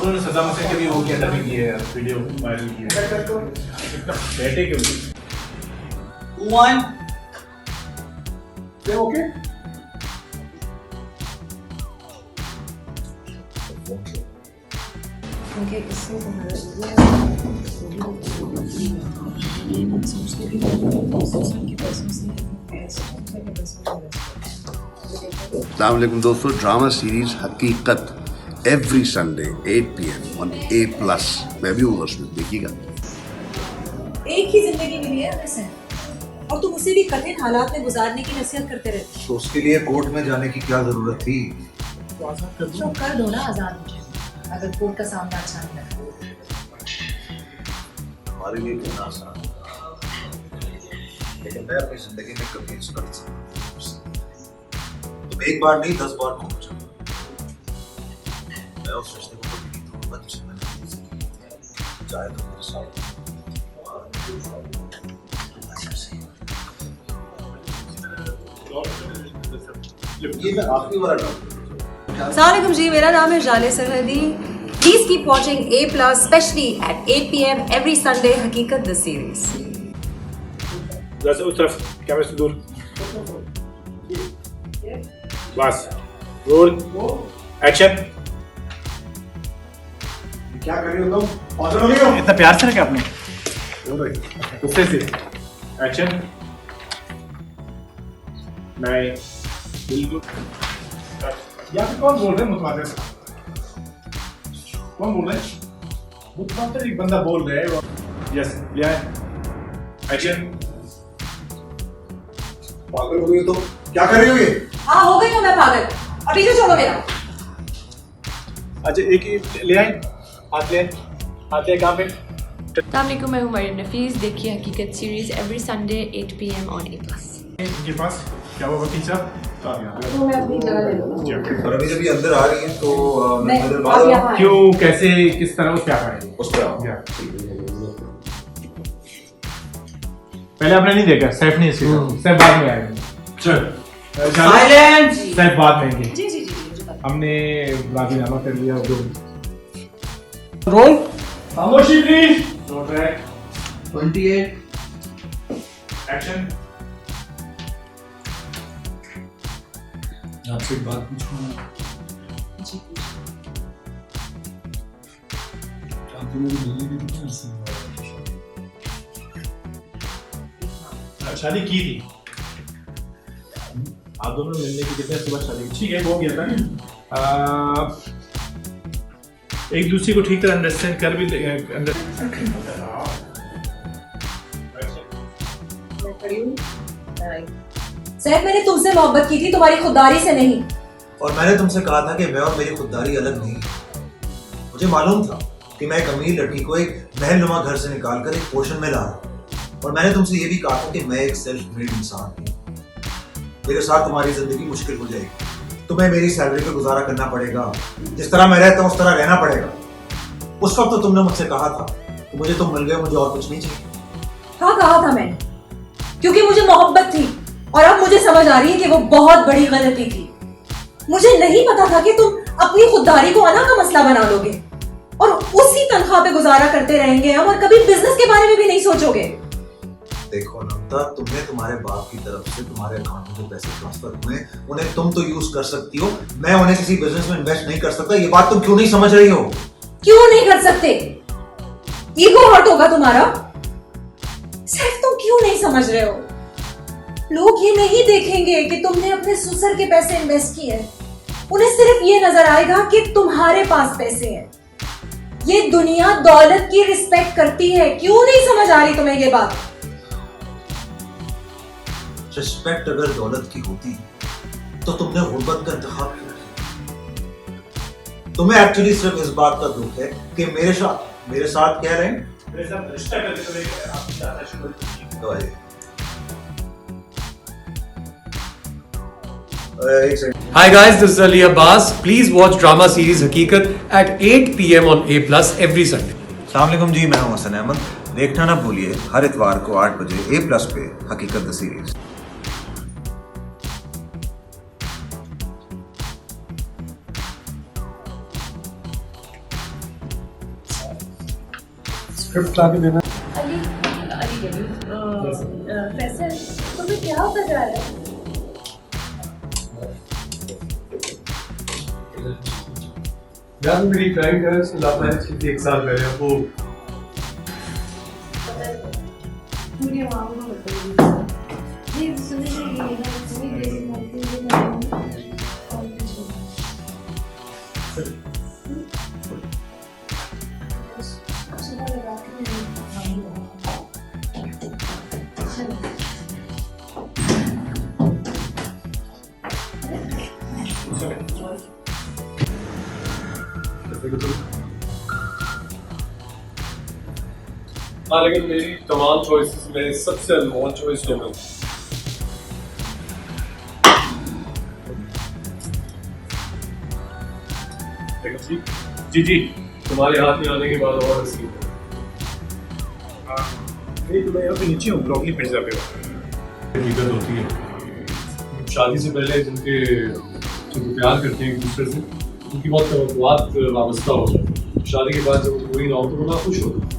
उन्होंने सद्दाम हुसैन के भी वो किया, डबिंग की है, वीडियो वायरल की है। बैठे क्यों? One. Say okay. क्योंकि इससे अस्सलाम वालेकुम दोस्तों, ड्रामा सीरीज हकीकत every Sunday 8 PM on A+। मैं भी हूँ उसमें, देखिएगा। एक ही जिंदगी मिली है हमें से, और तुम उसे भी कठिन हालात में गुजारने की नसीहत करते रहते हो। तो उसके लिए कोर्ट में जाने की क्या जरूरत थी? तो कर दो ना आजाद मुझे, अगर कोर्ट का सामना अच्छा नहीं लगा। हमारे लिए कितना आसान, लेकिन मैं अपनी जिंदगी में कभी इस कर सकता। तुम एक बार नहीं 10 बार पहुंच जाओ। मैं उस रिश्ते को कभी नहीं तोड़ूंगा जिसे मैंने चाहे तो मेरे साथ। ये मैं आखिरी वाला डाउट। अस्सलामुअलैकुम जी, मेरा नाम है जाले सरहदी। Please keep watching A+, especially at 8 PM every Sunday, हकीकत द सीरीज। वैसे उस तरफ कैमरे से दूर, बस रोल एक्शन। क्या कर रही हो तुम? पागल हो गई हो? इतना प्यार से रखा आपने, गुस्से से। एक्शन। मैं बिल्कुल। या फिर कौन बोल रहे हैं मुतवातिर से? कौन बोल रहे हैं? मुतवातिर एक बंदा बोल रहा है। यस, लिया है। एक्शन। पागल हो गई हो तुम? क्या कर रही हो ये? हाँ, हो गई हूँ मैं पागल, और पीछे छोड़ो मेरा। अच्छा, एक ही ले आए, हाथ ले कहाँ पे? अस्सलामुअलैकुम, मैं हूँ मरियम नफीस। देखिए हकीकत series every Sunday 8 PM on A+। इनके पास क्या हुआ वकील साहब? तो मैं अपनी जगह ले लूँगा। और अभी जब ये अंदर आ रही है तो मैं नजर आप मारो। यहाँ आए। क्यों, कैसे, किस तरह, उस क्या पाएंगे? उस पे आओ। पहले आपने नहीं देखा, सैफ नहीं इसके साथ, सैफ बाद में आएगा। चल Silence. सैफ बाद में आएंगे। जी जी जी जी, मुझे पता। हमने राजीनामा कर लिया। Roll. खामोशी प्लीज। No track. 28. एक्शन। आपसे एक बात पूछूंगा, जी, आप दोनों को मिलने की कितनी अरसे हुआ? शादी की थी आप दोनों ने, मिलने की कितने सुबह शादी की? ठीक है, हो गया था। एक दूसरे को ठीक तरह अंडरस्टैंड कर भी मैं खड़ी हूँ। सैफ, मैंने तुमसे मोहब्बत की थी, तुम्हारी खुददारी से नहीं। और मैंने तुमसे कहा था कि मैं और मेरी खुददारी अलग नहीं है। मुझे मालूम था कि मैं एक अमीर लड़की को एक महलनुमा घर से निकालकर एक पोर्शन में ला रहा हूं। और मैंने तुमसे ये भी कहा था कि मैं एक सेल्फ मेड इंसान हूँ। मेरे साथ तुम्हारी जिंदगी मुश्किल हो जाएगी। तुम्हें मेरी सैलरी पे गुजारा करना पड़ेगा। जिस तरह मैं रहता हूँ उस तरह रहना पड़ेगा। उस वक्त तो तुमने मुझसे कहा था कि मुझे तुम मिल गए, मुझे और कुछ नहीं चाहिए। हाँ, कहा था मैंने, क्योंकि मुझे मोहब्बत थी, और अब मुझे समझ आ रही है कि वो बहुत बड़ी गलती थी। मुझे नहीं पता था कि तुम अपनी खुददारी को अना का मसला बना लोगे और उसी तनख्वाह पे गुजारा करते रहेंगे हम, और कभी बिजनेस के बारे में भी नहीं सोचोगे। देखो नमता, तुम्हें तुम्हारे बाप की तरफ से तुम्हारे अकाउंट में जो पैसे ट्रांसफर हुए उन्हें तुम तो यूज कर सकती हो, मैं उन्हें किसी बिजनेस में इन्वेस्ट नहीं कर सकता। ये बात तुम क्यों नहीं समझ रही हो? क्यों नहीं कर सकते? ईगो हर्ट होगा तुम्हारा। सिर्फ तुम क्यों नहीं समझ रहे हो? लोग ये नहीं देखेंगे कि तुमने अपने ससुर के पैसे इन्वेस्ट किए हैं। उन्हें सिर्फ ये नजर आएगा कि तुम्हारे पास पैसे हैं। ये दुनिया दौलत की रिस्पेक्ट करती है। क्यों नहीं समझ आ रही तुम्हें ये बात? रिस्पेक्ट अगर दौलत की होती तो तुमने गुर्बत का इंतखाब क्यों किया? तुम्हें एक्चुअली सिर्फ इस बात का दुख है कि मेरे साथ कह रहे हैं मेरे साथ रिश्ता करके तो आपकी ज्यादा शुक्र। Hi guys, this is Ali Abbas. Please watch drama series Hakikat at 8 PM on A+ every Sunday. अस्सलाम वालेकुम जी, मैं हूं हसन अहमद। देखना ना भूलिए हर इतवार को 8 बजे A+ पे हकीकत द सीरीज। स्क्रिप्ट ला के देना। अली फैसल तुम्हें क्या होता जा रहा है? यार मेरी क्लाइंट है, उसको लाभ मैच की थी 1 साल पहले, वो पूरी आवाम को बताइए ये सुनने के लिए ना कोई देरी होती है सुबह लगा के हाँ, लेकिन मेरी तमाम चॉइसेस में सबसे अनमोल चॉइस तो मैं जी तुम्हारे हाथ में आने के बाद और इसकी नहीं तो मैं यहाँ पे नीचे हूँ, ब्रोकली पिज्जा पे दिक्कत होती है शादी से पहले जो प्यार करते हैं एक दूसरे से, उनकी बहुत वाबस्ता हो जाती है। शादी के बाद जब पूरी ना हो तो वो ना खुश होते हैं।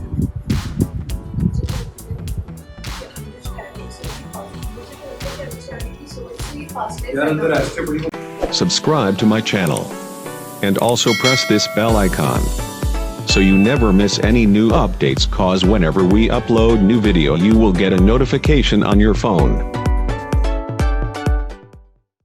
Subscribe to my channel. And also press this bell icon. So you never miss any new updates, cause whenever we upload new video you will get a notification on your phone.